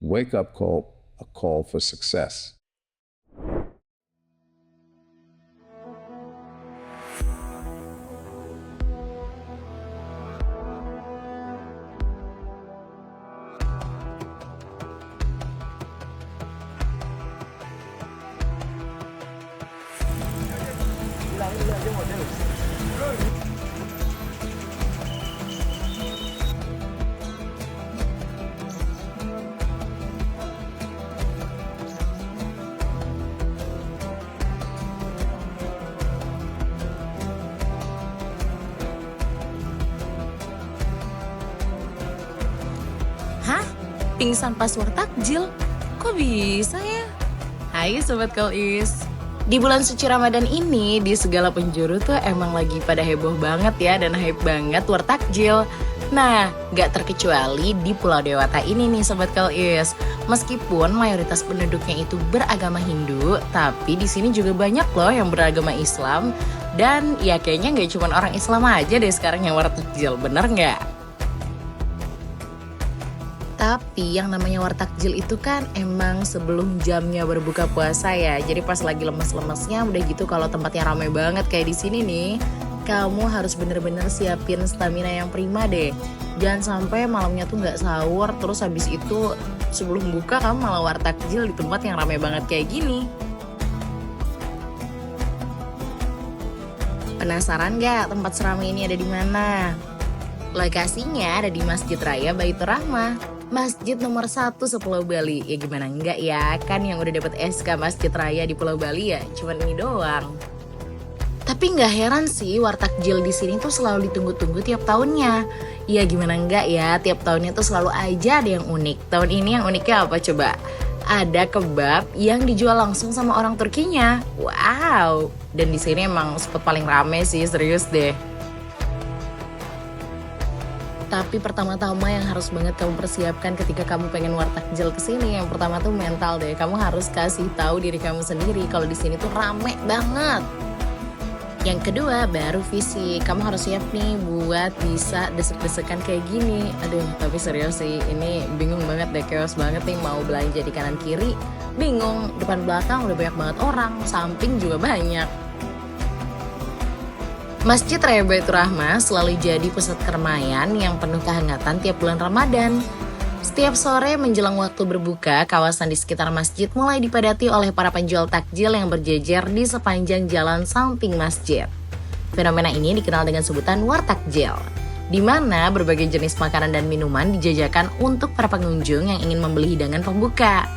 wake-up call, a call for success. Hah? Pingsan pas war takjil? Kok bisa ya? Hai Sobat Kauis. Di bulan suci Ramadan ini, di segala penjuru tuh emang lagi pada heboh banget ya dan hype banget war takjil. Nah, gak terkecuali di Pulau Dewata ini nih Sobat Kauis. Meskipun mayoritas penduduknya itu beragama Hindu, tapi di sini juga banyak loh yang beragama Islam. Dan ya kayaknya gak cuma orang Islam aja deh sekarang yang war takjil, bener gak? Tapi yang namanya war takjil itu kan emang sebelum jamnya berbuka puasa ya. Jadi pas lagi lemes-lemesnya udah gitu kalau tempatnya ramai banget kayak di sini nih, kamu harus bener-bener siapin stamina yang prima deh. Jangan sampai malamnya tuh nggak sahur, terus habis itu sebelum buka kamu malah war takjil di tempat yang ramai banget kayak gini. Penasaran nggak tempat seramai ini ada di mana? Lokasinya ada di Masjid Raya Baitur Rahmah. Masjid nomor 1 sepulau Bali. Ya gimana enggak ya, kan yang udah dapet SK Masjid Raya di Pulau Bali ya cuman ini doang. Tapi nggak heran sih war takjil di sini tuh selalu ditunggu-tunggu tiap tahunnya. Ya gimana enggak ya, tiap tahunnya tuh selalu aja ada yang unik. Tahun ini yang uniknya apa coba? Ada kebab yang dijual langsung sama orang Turkinya. Wow, dan di sini emang spot paling rame sih, serius deh. Tapi pertama-tama yang harus banget kamu persiapkan ketika kamu pengen war takjil kesini, yang pertama tuh mental deh. Kamu harus kasih tahu diri kamu sendiri kalau di sini tuh rame banget. Yang kedua baru fisik. Kamu harus siap nih buat bisa desek-desekan kayak gini. Aduh, tapi serius sih, ini bingung banget deh, chaos banget nih mau belanja di kanan kiri. Bingung, depan belakang udah banyak banget orang, samping juga banyak. Masjid Raya Baitur Rahmah selalu jadi pusat keramaian yang penuh kehangatan tiap bulan Ramadan. Setiap sore menjelang waktu berbuka, kawasan di sekitar masjid mulai dipadati oleh para penjual takjil yang berjejer di sepanjang jalan samping masjid. Fenomena ini dikenal dengan sebutan war takjil, di mana berbagai jenis makanan dan minuman dijajakan untuk para pengunjung yang ingin membeli hidangan pembuka.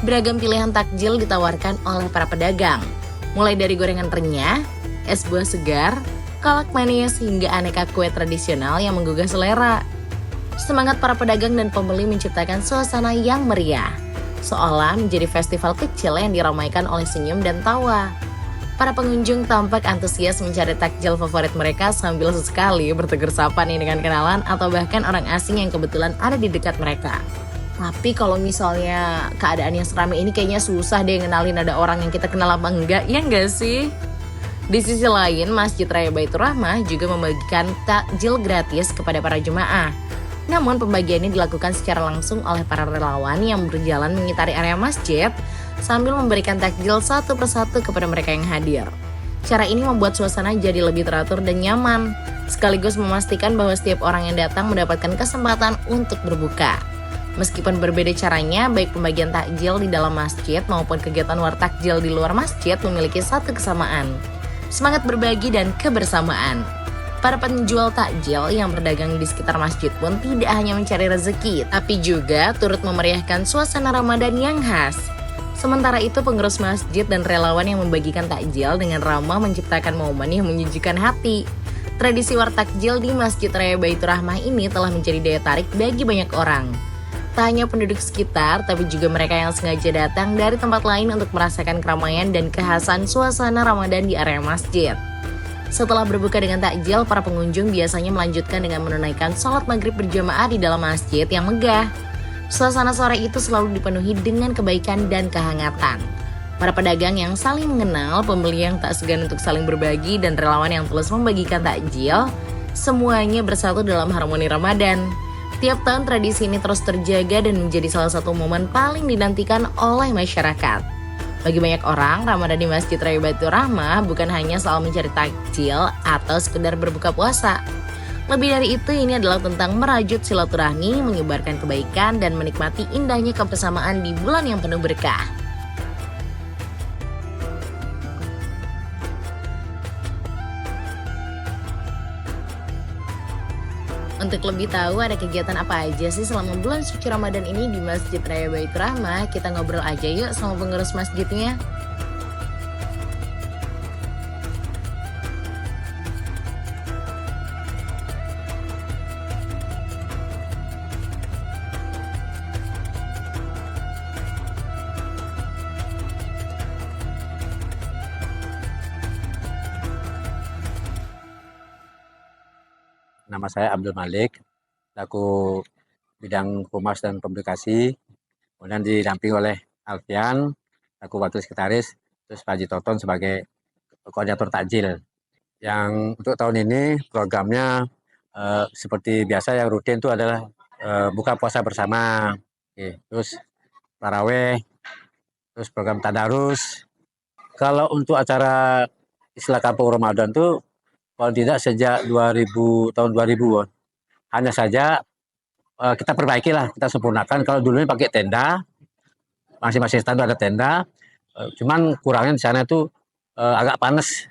Beragam pilihan takjil ditawarkan oleh para pedagang, mulai dari gorengan renyah, es buah segar, kolak manis, hingga aneka kue tradisional yang menggugah selera. Semangat para pedagang dan pembeli menciptakan suasana yang meriah, seolah menjadi festival kecil yang diramaikan oleh senyum dan tawa. Para pengunjung tampak antusias mencari takjil favorit mereka sambil sesekali bertegur sapa nih dengan kenalan atau bahkan orang asing yang kebetulan ada di dekat mereka. Tapi kalau misalnya keadaannya seramai ini kayaknya susah deh ngenalin ada orang yang kita kenal apa enggak, ya enggak sih? Di sisi lain, Masjid Raya Baitur Rahmah juga membagikan takjil gratis kepada para jemaah. Namun pembagian ini dilakukan secara langsung oleh para relawan yang berjalan mengitari area masjid sambil memberikan takjil satu persatu kepada mereka yang hadir. Cara ini membuat suasana jadi lebih teratur dan nyaman, sekaligus memastikan bahwa setiap orang yang datang mendapatkan kesempatan untuk berbuka. Meskipun berbeda caranya, baik pembagian takjil di dalam masjid maupun kegiatan war takjil di luar masjid memiliki satu kesamaan: semangat berbagi dan kebersamaan. Para penjual takjil yang berdagang di sekitar masjid pun tidak hanya mencari rezeki, tapi juga turut memeriahkan suasana Ramadan yang khas. Sementara itu, pengurus masjid dan relawan yang membagikan takjil dengan ramah menciptakan momen yang menyejukkan hati. Tradisi war takjil di Masjid Raya Baitur Rahmah ini telah menjadi daya tarik bagi banyak orang. Tak hanya penduduk sekitar, tapi juga mereka yang sengaja datang dari tempat lain untuk merasakan keramaian dan kekhasan suasana Ramadan di area masjid. Setelah berbuka dengan takjil, para pengunjung biasanya melanjutkan dengan menunaikan sholat maghrib berjamaah di dalam masjid yang megah. Suasana sore itu selalu dipenuhi dengan kebaikan dan kehangatan. Para pedagang yang saling mengenal, pembeli yang tak segan untuk saling berbagi, dan relawan yang tulus membagikan takjil, semuanya bersatu dalam harmoni Ramadan. Tiap tahun tradisi ini terus terjaga dan menjadi salah satu momen paling dinantikan oleh masyarakat. Bagi banyak orang, Ramadan di Masjid Raya Baitur Rahmah bukan hanya soal mencari takjil atau sekedar berbuka puasa. Lebih dari itu, ini adalah tentang merajut silaturahmi, menyebarkan kebaikan, dan menikmati indahnya kebersamaan di bulan yang penuh berkah. Untuk lebih tahu ada kegiatan apa aja sih selama bulan suci Ramadan ini di Masjid Raya Baitur Rahmah, kita ngobrol aja yuk sama pengurus masjidnya. Nama saya Abdul Malik, selaku bidang humas dan komunikasi, kemudian didampingi oleh Alfian, selaku wakil sekretaris, terus Pak Haji Toton sebagai koordinator takjil. Yang untuk tahun ini programnya seperti biasa yang rutin itu adalah buka puasa bersama, terus taraweh, terus program tadarus. Kalau untuk acara istilah kampung Ramadan tuh kalau tidak sejak tahun 2000, hanya saja kita perbaiki lah, kita sempurnakan. Kalau dulunya pakai tenda, masing-masing stand ada tenda, cuman kurangnya di sana itu agak panas.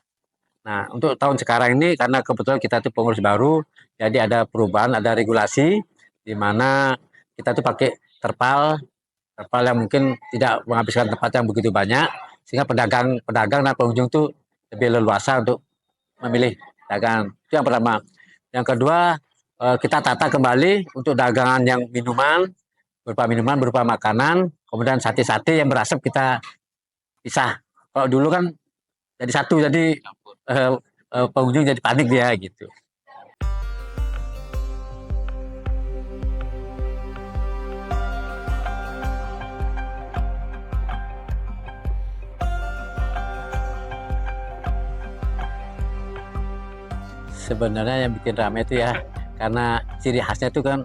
Nah, untuk tahun sekarang ini karena kebetulan kita itu pengurus baru, jadi ada perubahan, ada regulasi di mana kita tuh pakai terpal yang mungkin tidak menghabiskan tempat yang begitu banyak, sehingga pedagang dan pengunjung tuh lebih leluasa untuk memilih dagangan. Itu yang pertama. Yang kedua, kita tata kembali untuk dagangan yang berupa makanan, kemudian sate-sate yang berasap kita pisah. Kalau dulu kan jadi satu, jadi pengunjung jadi panik dia gitu. Sebenarnya yang bikin ramai itu ya karena ciri khasnya itu kan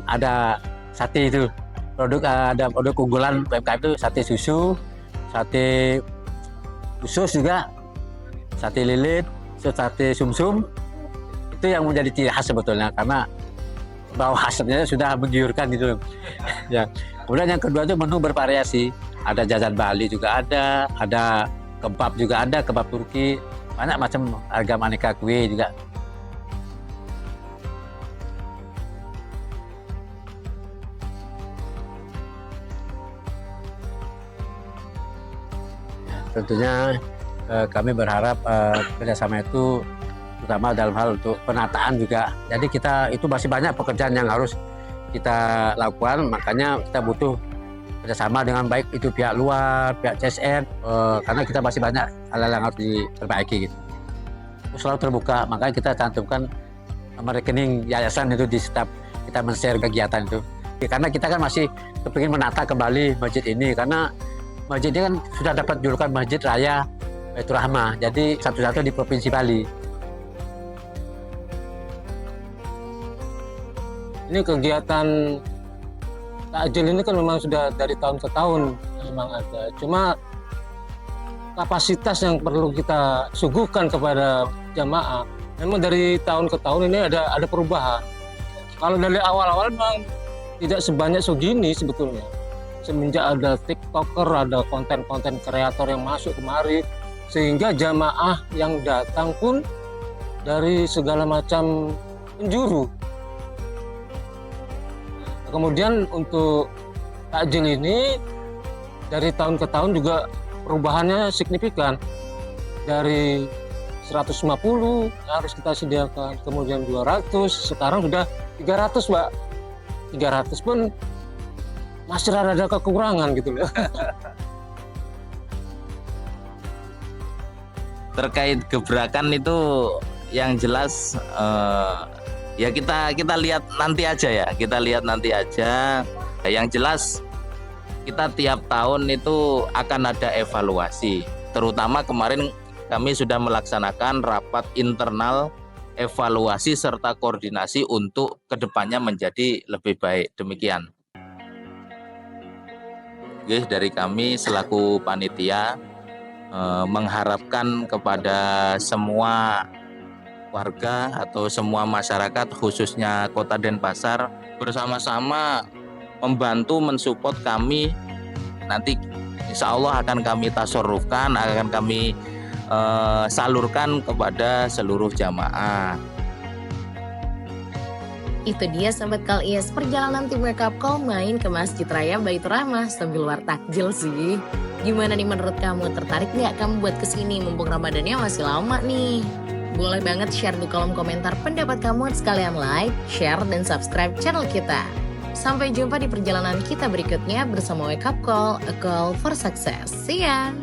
ada sate itu ada produk unggulan UMKM itu sate susu, sate usus juga, sate lilit, sate sumsum. Itu yang menjadi ciri khas sebetulnya karena bau asapnya sudah menggiurkan gitu. Ya. Kemudian yang kedua itu menu bervariasi, ada jajan Bali juga ada kebab juga ada, kebab Turki. Banyak macam harga aneka kue juga. Tentunya kami berharap kerjasama itu terutama dalam hal untuk penataan juga. Jadi kita itu masih banyak pekerjaan yang harus kita lakukan, makanya kita butuh kerjasama dengan baik itu pihak luar, pihak CSR, karena kita masih banyak hal-hal yang harus diperbaiki gitu. Selalu terbuka, makanya kita cantumkan nomor rekening yayasan itu di setiap kita men-share kegiatan itu. Karena kita kan masih kepingin menata kembali masjid ini, karena masjid ini kan sudah dapat julukan Masjid Raya Baitur Rahmah, jadi satu-satu di Provinsi Bali. Ini kegiatan takjil ini kan memang sudah dari tahun ke tahun memang ada. Cuma kapasitas yang perlu kita suguhkan kepada jamaah memang dari tahun ke tahun ini ada perubahan. Kalau dari awal-awal memang tidak sebanyak segini sebetulnya. Semenjak ada TikToker, ada konten-konten kreator yang masuk kemari, sehingga jamaah yang datang pun dari segala macam penjuru. Kemudian untuk takjil ini dari tahun ke tahun juga perubahannya signifikan. Dari 150 harus kita sediakan, kemudian 200, sekarang sudah 300, Pak. 300 pun masih ada kekurangan gitu loh. Terkait gebrakan itu yang jelas ya kita lihat nanti aja ya, Yang jelas kita tiap tahun itu akan ada evaluasi. Terutama kemarin kami sudah melaksanakan rapat internal evaluasi serta koordinasi untuk kedepannya menjadi lebih baik. Demikian. Oke, dari kami selaku panitia mengharapkan kepada semua warga atau semua masyarakat khususnya Kota Denpasar bersama-sama membantu mensupport kami. Nanti insya Allah akan kami tasorufkan, akan kami salurkan kepada seluruh jamaah. Itu dia sahabat Kal-IS, perjalanan tim Wake Up Call main ke Masjid Raya Baitur Rahmah sambil war takjil sih. Gimana nih menurut kamu? Tertarik nggak kamu buat kesini mumpung Ramadannya masih lama nih? Boleh banget share di kolom komentar pendapat kamu, sekalian like, share, dan subscribe channel kita. Sampai jumpa di perjalanan kita berikutnya bersama Wake Up Call, a call for success. See ya!